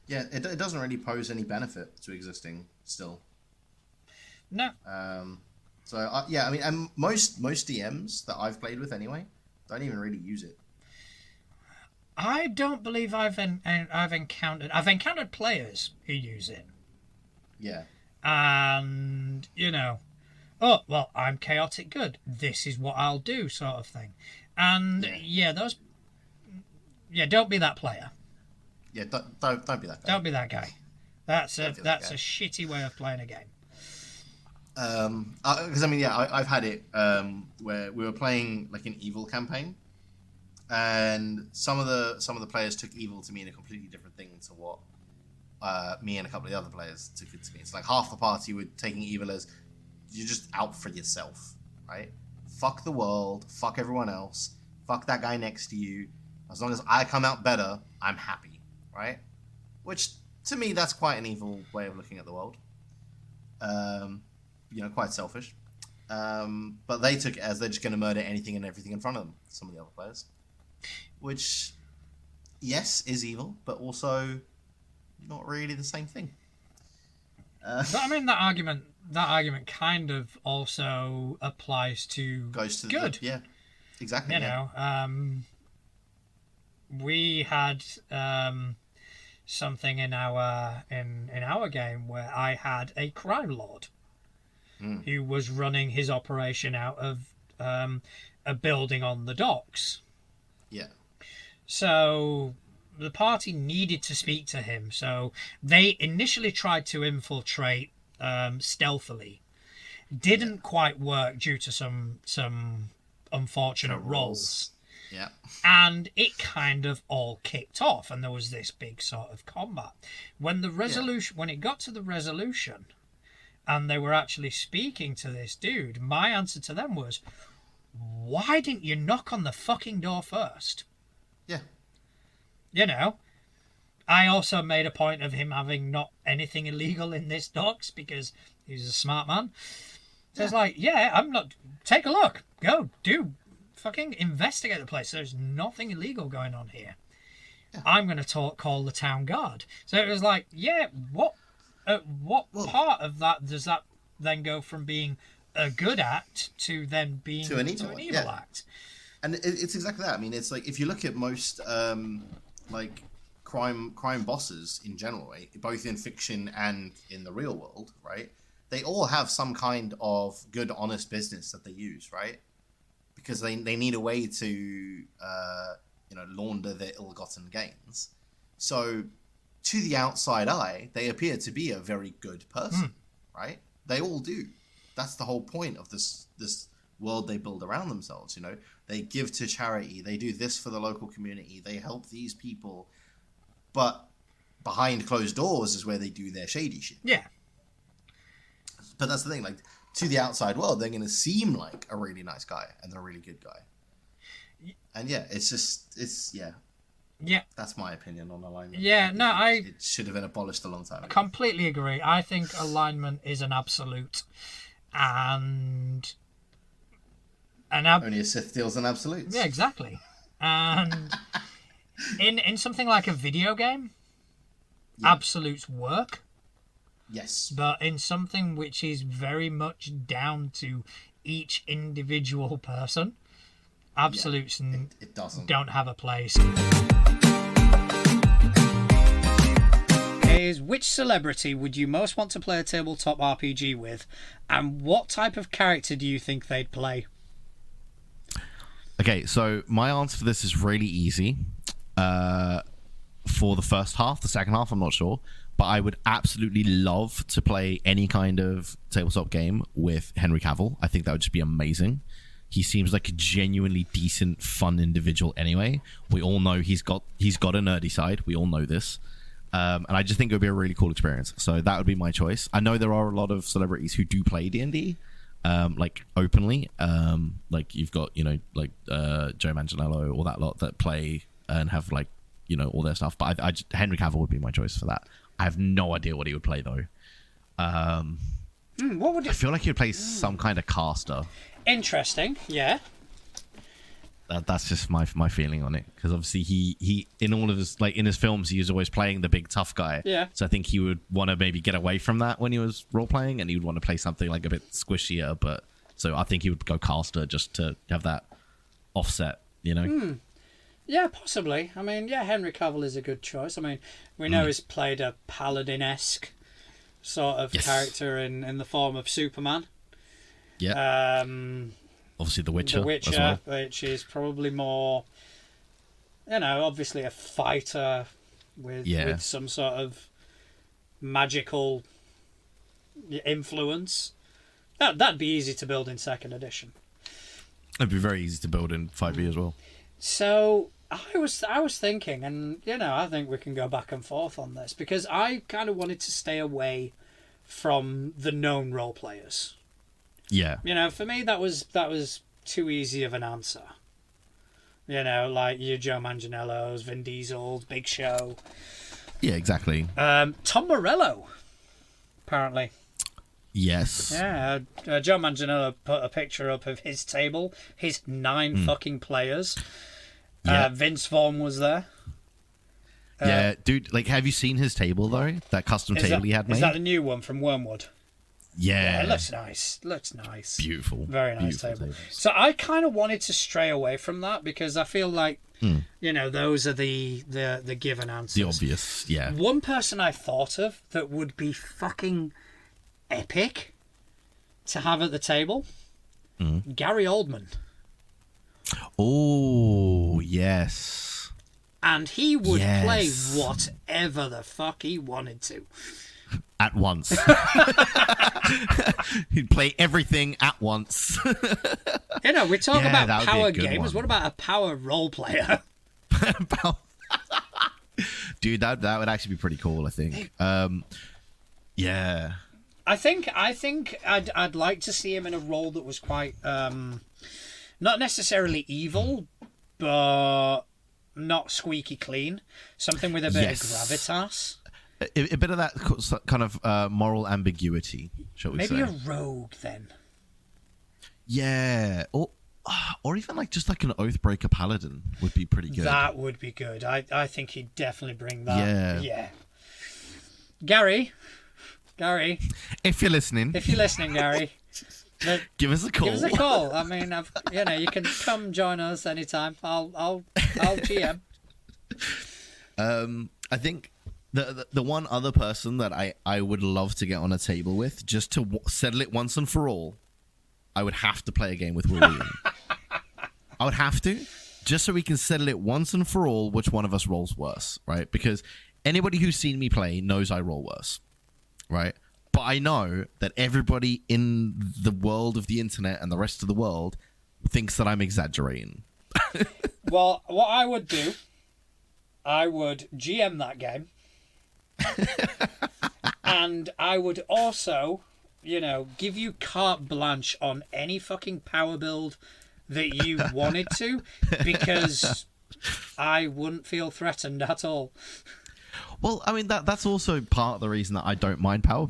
Speaker 4: Yeah, it doesn't really pose any benefit to existing still.
Speaker 1: No.
Speaker 4: So yeah, I mean, and most DMs that I've played with anyway don't even really use it.
Speaker 1: I don't believe I've encountered players who use it,
Speaker 4: Yeah,
Speaker 1: and oh well, I'm chaotic good. This is what I'll do, sort of thing. And don't be that player.
Speaker 4: yeah. Don't be that guy.
Speaker 1: Don't be that guy. That's a
Speaker 4: guy.
Speaker 1: shitty way of playing a game.
Speaker 4: Because I mean, yeah, I've had it where we were playing like an evil campaign, and some of the players took evil to mean a completely different thing to what me and a couple of the other players took it to mean. It's like half the party were taking evil as you're just out for yourself, right? Fuck the world, fuck everyone else, fuck that guy next to you. As long as I come out better, I'm happy, right? Which to me, that's quite an evil way of looking at the world. Quite selfish. But they took it as they're just going to murder anything and everything in front of them, some of the other players. Which, yes, is evil, but also not really the same thing.
Speaker 1: But I mean, that argument kind of also applies to
Speaker 4: Goes to
Speaker 1: good.
Speaker 4: Yeah, exactly.
Speaker 1: We had something in our game where I had a crime lord who was running his operation out of a building on the docks.
Speaker 4: Yeah.
Speaker 1: So the party needed to speak to him. So they initially tried to infiltrate stealthily. Didn't quite work due to some unfortunate rolls.
Speaker 4: Yeah.
Speaker 1: And it kind of all kicked off, and there was this big sort of combat. When it got to the resolution, and they were actually speaking to this dude, my answer to them was, why didn't you knock on the fucking door first?
Speaker 4: Yeah.
Speaker 1: I also made a point of him having not anything illegal in this docks because he's a smart man. So it's like, I'm not... Take a look. Go. Do. Fucking investigate the place. There's nothing illegal going on here. Yeah. I'm going to call the town guard. So it was like, what part of that does that then go from being a good act to then being to an evil act?
Speaker 4: And it's exactly that. I mean, it's like if you look at most like crime bosses in general, right? Both in fiction and in the real world, right? They all have some kind of good, honest business that they use, right? Because they need a way to launder their ill-gotten gains. So to the outside eye, they appear to be a very good person, right? They all do. That's the whole point of this world they build around themselves. They give to charity, they do this for the local community, they help these people, but behind closed doors is where they do their shady shit.
Speaker 1: Yeah.
Speaker 4: But that's the thing, like, to the outside world, they're going to seem like a really nice guy and they're a really good guy. And that's my opinion on alignment.
Speaker 1: It
Speaker 4: should have been abolished a long time ago.
Speaker 1: Completely agree. I think alignment is an absolute, and
Speaker 4: only a Sith deals in absolutes.
Speaker 1: Yeah, exactly. And in something like a video game, absolutes work.
Speaker 4: Yes.
Speaker 1: But in something which is very much down to each individual person, absolutes
Speaker 4: it doesn't.
Speaker 1: Don't have a place. Which celebrity would you most want to play a tabletop RPG with, and what type of character do you think they'd play?
Speaker 2: Okay, so my answer for this is really easy. For the first half, the second half, I'm not sure. But I would absolutely love to play any kind of tabletop game with Henry Cavill. I think that would just be amazing. He seems like a genuinely decent, fun individual anyway. We all know he's got a nerdy side. We all know this. And I just think it would be a really cool experience. So that would be my choice. I know there are a lot of celebrities who do play D&D, like openly. Like you've got, Joe Manganiello, all that lot that play and have all their stuff. But Henry Cavill would be my choice for that. I have no idea what he would play though.
Speaker 1: What would
Speaker 2: I feel like he would play some kind of caster.
Speaker 1: Interesting, yeah.
Speaker 2: That's just my feeling on it, because obviously he in all of his in his films he was always playing the big tough guy.
Speaker 1: Yeah.
Speaker 2: So I think he would want to maybe get away from that when he was role playing, and he would want to play something like a bit squishier, but
Speaker 5: So I think he would go caster just to have that offset, you know.
Speaker 1: Yeah, possibly. I mean, yeah, Henry Cavill is a good choice. I mean, we know he's played a paladin-esque sort of character in the form of Superman.
Speaker 5: Yeah. Obviously, The Witcher.
Speaker 1: The Witcher,
Speaker 5: as well.
Speaker 1: which is probably more, obviously a fighter with some sort of magical influence. That'd be easy to build in second edition.
Speaker 5: It'd be very easy to build in 5e as well.
Speaker 1: So I was thinking, and I think we can go back and forth on this because I kind of wanted to stay away from the known role players.
Speaker 5: Yeah.
Speaker 1: For me that was too easy of an answer. Like your Joe Manganiello's, Vin Diesel's, Big Show.
Speaker 5: Yeah, exactly.
Speaker 1: Tom Morello, apparently.
Speaker 5: Yes.
Speaker 1: Yeah, Joe Manganiello put a picture up of his table, his 9 fucking players.
Speaker 5: Yeah.
Speaker 1: Vince Vaughn was there.
Speaker 5: Yeah, dude, like, have you seen his table, though? That custom table he had made?
Speaker 1: Is that the new one from Wormwood?
Speaker 5: Yeah.
Speaker 1: It looks nice.
Speaker 5: Beautiful.
Speaker 1: Very nice
Speaker 5: Beautiful
Speaker 1: table.
Speaker 5: tables.
Speaker 1: So I kind of wanted to stray away from that because I feel like, those are the given answers.
Speaker 5: The obvious, yeah.
Speaker 1: One person I thought of that would be fucking epic to have at the table, Gary Oldman.
Speaker 5: Oh, yes.
Speaker 1: And he would play
Speaker 5: Yes.
Speaker 1: whatever the fuck he wanted to.
Speaker 5: At once. He'd play everything at once.
Speaker 1: We talk
Speaker 5: Yeah,
Speaker 1: about
Speaker 5: that would be a
Speaker 1: power
Speaker 5: good
Speaker 1: games.
Speaker 5: one.
Speaker 1: What about a power role player?
Speaker 5: Dude, that would actually be pretty cool, I think. Yeah.
Speaker 1: I think I'd like to see him in a role that was quite not necessarily evil, but not squeaky clean. Something with a bit of gravitas.
Speaker 5: A bit of that kind of moral ambiguity, shall we say.
Speaker 1: Maybe a rogue then.
Speaker 5: Yeah. Or even just like an Oathbreaker Paladin would be pretty good.
Speaker 1: That would be good. I think he'd definitely bring that.
Speaker 5: Yeah.
Speaker 1: Gary.
Speaker 5: If you're listening,
Speaker 1: Gary,
Speaker 5: give us a call.
Speaker 1: give us a call. I mean, you can come join us anytime. I'll GM.
Speaker 5: I think the one other person that I would love to get on a table with, just to settle it once and for all, I would have to play a game with William. I would have to, just so we can settle it once and for all which one of us rolls worse, right? Because anybody who's seen me play knows I roll worse, right? But I know that everybody in the world of the internet and the rest of the world thinks that I'm exaggerating.
Speaker 1: Well, what I would do, I would GM that game. And I would also, give you carte blanche on any fucking power build that you wanted to, because I wouldn't feel threatened at all.
Speaker 5: Well, I mean that's also part of the reason that I don't mind power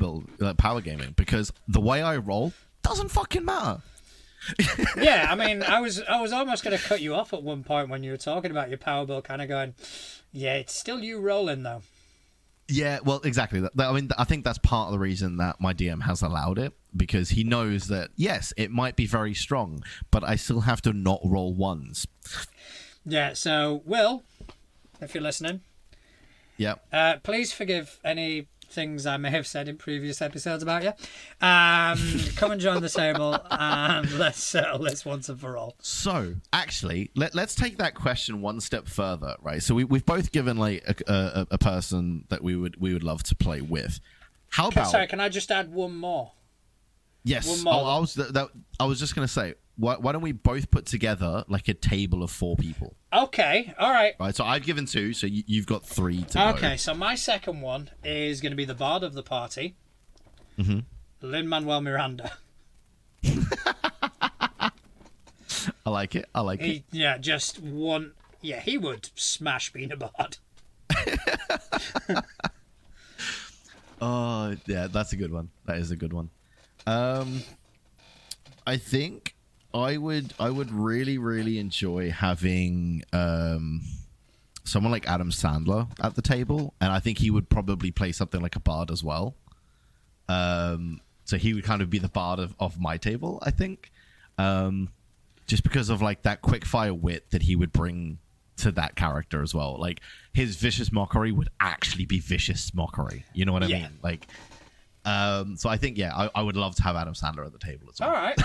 Speaker 5: gaming, because the way I roll doesn't fucking matter.
Speaker 1: Yeah, I mean, I was almost going to cut you off at one point when you were talking about your power build, kind of going, yeah, it's still you rolling though.
Speaker 5: Yeah, well, exactly. I mean, I think that's part of the reason that my DM has allowed it, because he knows that, yes, it might be very strong, but I still have to not roll ones.
Speaker 1: Yeah, so, Will, if you're listening, please forgive any things I may have said in previous episodes about you. Come and join the table, and let's settle this once and for all.
Speaker 5: So, actually, let's take that question one step further, right? So we've both given a person that we would love to play with. How about?
Speaker 1: Sorry, can I just add one more?
Speaker 5: Yes.
Speaker 1: One more.
Speaker 5: I was just gonna say, why don't we both put together like a table of 4 people?
Speaker 1: Okay, all right.
Speaker 5: Right. So I've given 2, so you've got 3 to go.
Speaker 1: Okay, so my second one is going to be the bard of the party, Lin-Manuel Miranda.
Speaker 5: I like it.
Speaker 1: Yeah, just one. Yeah, he would smash being a bard.
Speaker 5: Oh, yeah, that's a good one. That is a good one. I think I would really, really enjoy having someone like Adam Sandler at the table, and I think he would probably play something like a bard as well. So he would kind of be the bard of my table, I think. just because of like that quick fire wit that he would bring to that character as well. Like his vicious mockery would actually be vicious mockery. You know what I mean? Like, so I think I would love to have Adam Sandler at the table as well.
Speaker 1: All right.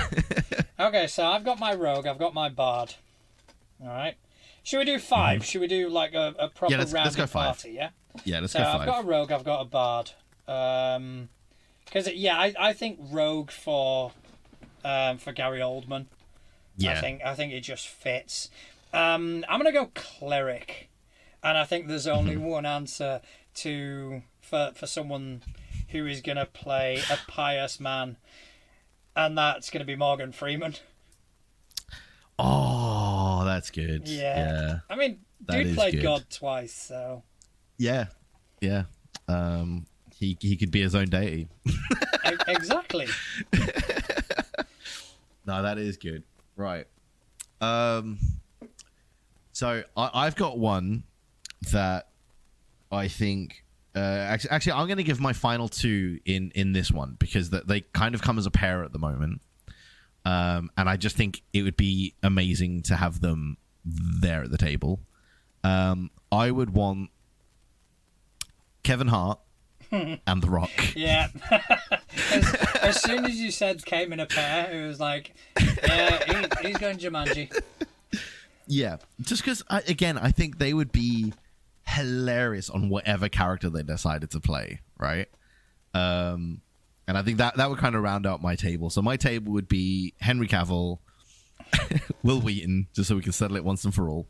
Speaker 1: Okay, so I've got my rogue, I've got my bard. All right. Should we do 5? Should we do like a proper
Speaker 5: let's go 5.
Speaker 1: party? Yeah.
Speaker 5: Yeah, let's
Speaker 1: So
Speaker 5: go 5.
Speaker 1: I've got a rogue, I've got a bard. Because I think rogue for Gary Oldman.
Speaker 5: Yeah.
Speaker 1: I think it just fits. I'm gonna go cleric, and I think there's only one answer for someone who is gonna play a pious man, and that's gonna be Morgan Freeman.
Speaker 5: Oh, that's good.
Speaker 1: Yeah. I mean,
Speaker 5: That
Speaker 1: dude
Speaker 5: is
Speaker 1: played
Speaker 5: good.
Speaker 1: God twice, so
Speaker 5: Yeah. He could be his own deity.
Speaker 1: exactly.
Speaker 5: No, that is good. Right. So I've got one that I think. Actually, I'm going to give my final 2 in this one because they kind of come as a pair at the moment. And I just think it would be amazing to have them there at the table. I would want Kevin Hart and The Rock.
Speaker 1: Yeah. as soon as you said came in a pair, it was like, yeah, he's going Jumanji.
Speaker 5: Yeah, just because, again, I think they would be hilarious on whatever character they decided to play, right? And I think that would kind of round out my table. So my table would be Henry Cavill, Will Wheaton, just so we can settle it once and for all.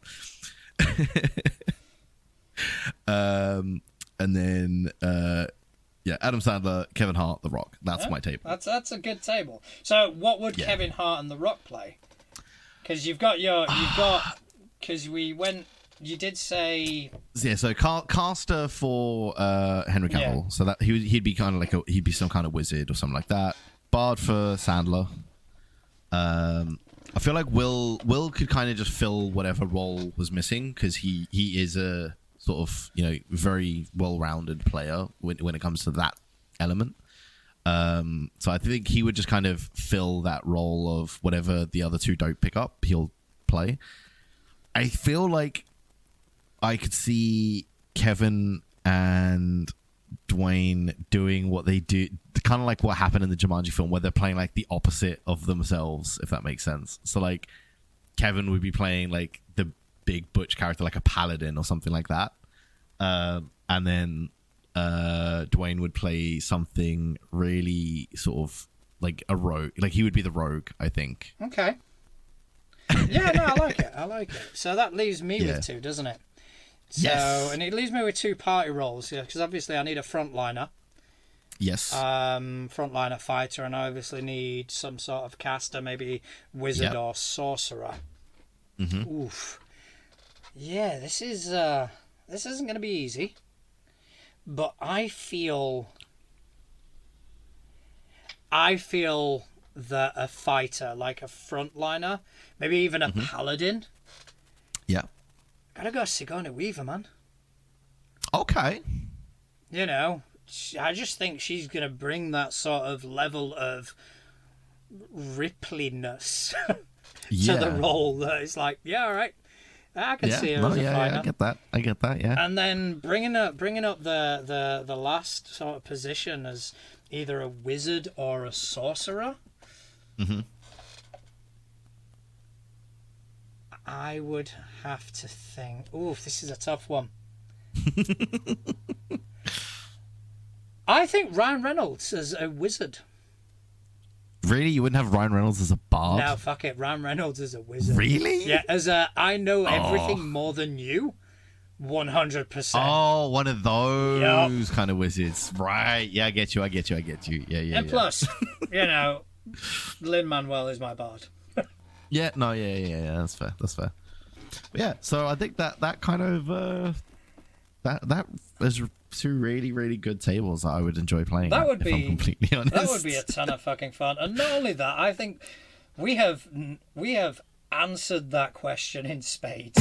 Speaker 5: And then, Adam Sandler, Kevin Hart, The Rock. That's my table.
Speaker 1: That's a good table. So what would Kevin Hart and The Rock play? Because you did say
Speaker 5: so caster for Henry Cavill, so that he'd be kind of like he'd be some kind of wizard or something like that. Bard for Sandler. I feel like Will could kind of just fill whatever role was missing because he is a sort of very well-rounded player when it comes to that element. So I think he would just kind of fill that role of whatever the other 2 don't pick up, he'll play. I feel like I could see Kevin and Dwayne doing what they do, kind of like what happened in the Jumanji film, where they're playing like the opposite of themselves, if that makes sense. So like Kevin would be playing like the big butch character, like a paladin or something like that, and then Dwayne would play something really sort of like a rogue, like he would be the rogue, I think.
Speaker 1: Okay. Yeah, no, I like it. So that leaves me with 2, doesn't it? So,
Speaker 5: yes.
Speaker 1: And it leaves me with 2 party roles, because obviously I need a frontliner.
Speaker 5: Yes.
Speaker 1: Frontliner fighter, and I obviously need some sort of caster, maybe wizard or sorcerer.
Speaker 5: Mm-hmm.
Speaker 1: Oof. Yeah, this isn't going to be easy. But I feel that a fighter, like a frontliner, maybe even a paladin.
Speaker 5: Yeah.
Speaker 1: Gotta go Sigourney Weaver, man.
Speaker 5: Okay.
Speaker 1: I just think she's gonna bring that sort of level of Ripley-ness to the role that it's like, yeah, all right, I can see her as a fighter.
Speaker 5: Yeah, I get that. Yeah.
Speaker 1: And then bringing up the last sort of position as either a wizard or a sorcerer.
Speaker 5: Mm-hmm.
Speaker 1: I would have to think. Ooh, this is a tough one. I think Ryan Reynolds as a wizard.
Speaker 5: Really? You wouldn't have Ryan Reynolds as a bard?
Speaker 1: No, fuck it. Ryan Reynolds as a wizard.
Speaker 5: Really?
Speaker 1: Yeah, as a I know everything more than you. 100%.
Speaker 5: Oh, one of those kind of wizards. Right. Yeah, I get you. Yeah.
Speaker 1: And plus, Lin-Manuel is my bard.
Speaker 5: Yeah, no, yeah. That's fair. But yeah, so I think that kind of that is 2 really, really good tables that I would enjoy playing.
Speaker 1: That would
Speaker 5: if
Speaker 1: be
Speaker 5: I'm completely honest.
Speaker 1: That would be a ton of fucking fun. And not only that, I think we have answered that question in spades.